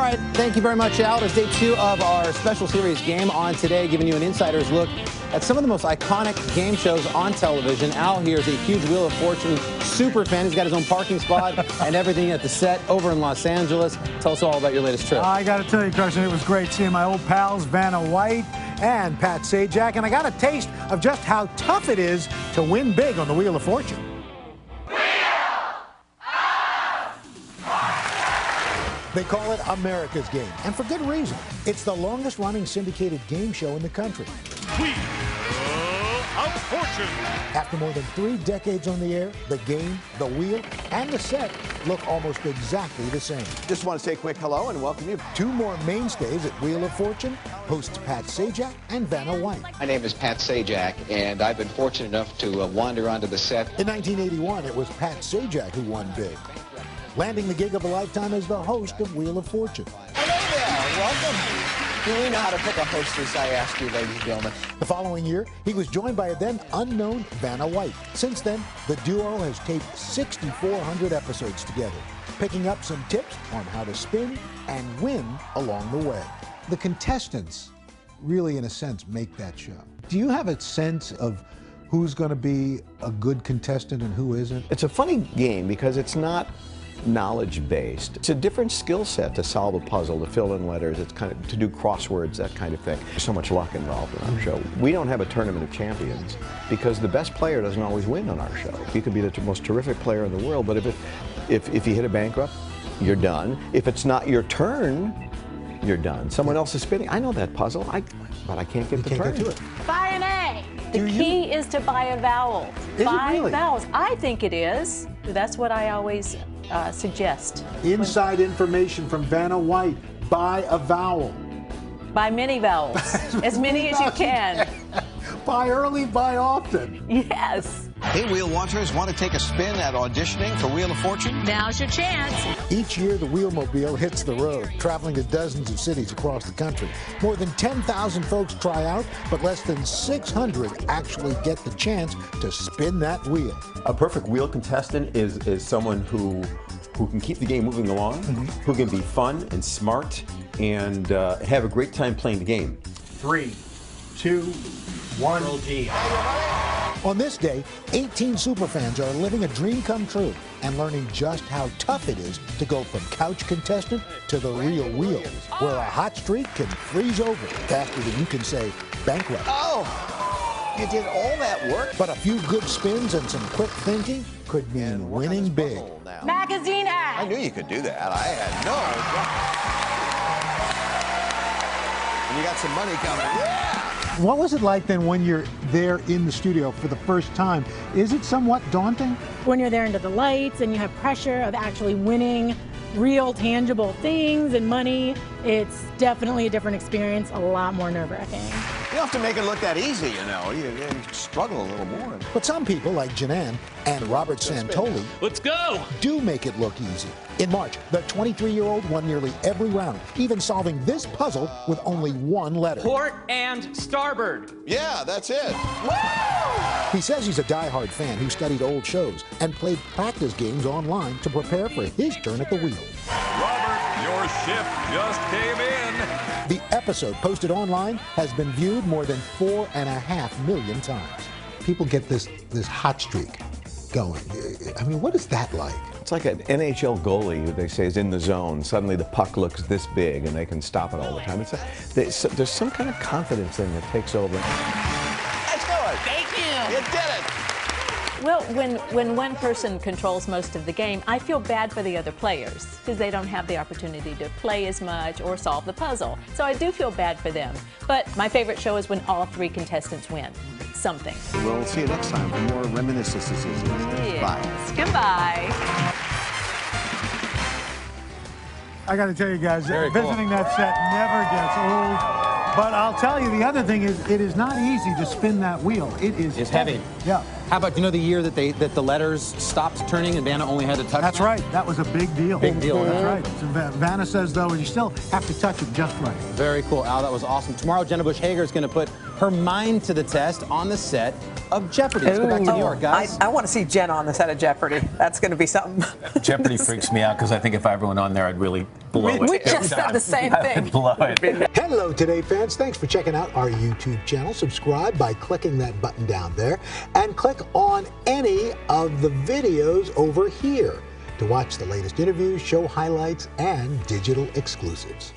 right, thank you very much, Al. It's day 2 of our special series Game On Today, giving you an insider's look at some of the most iconic game shows on television. Al here is a huge Wheel of Fortune super fan. He's got his own parking spot and everything at the set over in Los Angeles. Tell us all about your latest trip. I got to tell you, Carson, it was great seeing my old pals, Vanna and Pat Sajak, and I got a taste of just how tough it is to win big on the Wheel of Fortune. They call it America's Game, and for good reason. It's the longest-running syndicated game show in the country. Wheel of Fortune. After more than 3 decades on the air, the game, the wheel, and the set look almost exactly the same. Just want to say a quick hello and welcome you. 2 more mainstays at Wheel of Fortune, hosts Pat Sajak and Vanna White. My name is Pat Sajak, and I've been fortunate enough to wander onto the set. In 1981, it was Pat Sajak who won big, landing the gig of a lifetime as the host of Wheel of Fortune. Hello there, welcome. Do we know how to pick a hostess, I ask you, ladies and gentlemen? The following year, he was joined by a then unknown Vanna White. Since then, the duo has taped 6,400 episodes together, picking up some tips on how to spin and win along the way. The contestants really, in a sense, make that show. Do you have a sense of who's going to be a good contestant and who isn't? It's a funny game because it's not knowledge-based. It's a different skill set to solve a puzzle, to fill in letters, it's kind of to do crosswords, that kind of thing. There's so much luck involved in our show. We don't have a tournament of champions because the best player doesn't always win on our show. You could be the most terrific player in the world, but if you hit a bankrupt, you're done. If it's not your turn, you're done. Someone else is spinning. I know that puzzle, but I can't get the turn. To it. Buy an A. The key is to buy a vowel. Buy vowels. I think it is. That's what I always suggest. Inside information from Vanna White. Buy a vowel. Buy many vowels. As many as you can. Buy early, buy often. Yes. Hey, wheel watchers, want to take a spin at auditioning for Wheel of Fortune? Now's your chance. Each year, the Wheelmobile hits the road, traveling to dozens of cities across the country. More than 10,000 folks try out, but less than 600 actually get the chance to spin that wheel. A perfect wheel contestant is someone who can keep the game moving along, who can be fun and smart, and have a great time playing the game. 3, 2, 1. On this day, 18 superfans are living a dream come true and learning just how tough it is to go from couch contestant to the real wheel, where a hot streak can freeze over faster than you can say bankrupt. Oh, you did all that work? But a few good spins and some quick thinking could mean winning big. Magazine ad. I knew you could do that. I had no doubt. And you got some money coming. Yeah! What was it like then when you're there in the studio for the first time? Is it somewhat daunting? When you're there under the lights and you have pressure of actually winning real tangible things and money, it's definitely a different experience, a lot more nerve-wracking. You don't have to make it look that easy, you know. You struggle a little more. But some people, like Janan and Robert Santoli, Let's go! do make it look easy. In March, the 23-year-old won nearly every round, even solving this puzzle with only 1 letter. Port and starboard. Yeah, that's it. He says he's a die-hard fan who studied old shows and played practice games online to prepare for his turn at the wheel. Robert, your ship just came in. The episode posted online has been viewed more than 4.5 million times. People get this hot streak going. I mean, what is that like? It's like an NHL goalie who they say is in the zone. Suddenly the puck looks this big and they can stop it all the time. There's some kind of confidence thing that takes over. Let's do it. Thank you. You did it. Well, when one person controls most of the game, I feel bad for the other players because they don't have the opportunity to play as much or solve the puzzle. So I do feel bad for them. But my favorite show is when all 3 contestants win something. We'll see you next time for more reminiscences. Yes. Bye. Goodbye. I got to tell you guys, Very visiting that set never gets old. But I'll tell you, the other thing is, it is not easy to spin that wheel. It is It's heavy. Yeah. How about, you know, the year that the letters stopped turning and Vanna only had to touch That's them? right. That was a big deal. Big deal. That's right. So Vanna says, though, you still have to touch it just right. Very cool, Al. That was awesome. Tomorrow, Jenna Bush Hager is going to put her mind to the test on the set of Jeopardy. Let's go back to New York, guys. I want to see Jen on the set of Jeopardy. That's going to be something. Jeopardy freaks me out because I think if I were on there, I'd really blow it. We just said the same thing. Blow it. Hello, Today fans. Thanks for checking out our YouTube channel. Subscribe by clicking that button down there and click on any of the videos over here to watch the latest interviews, show highlights, and digital exclusives.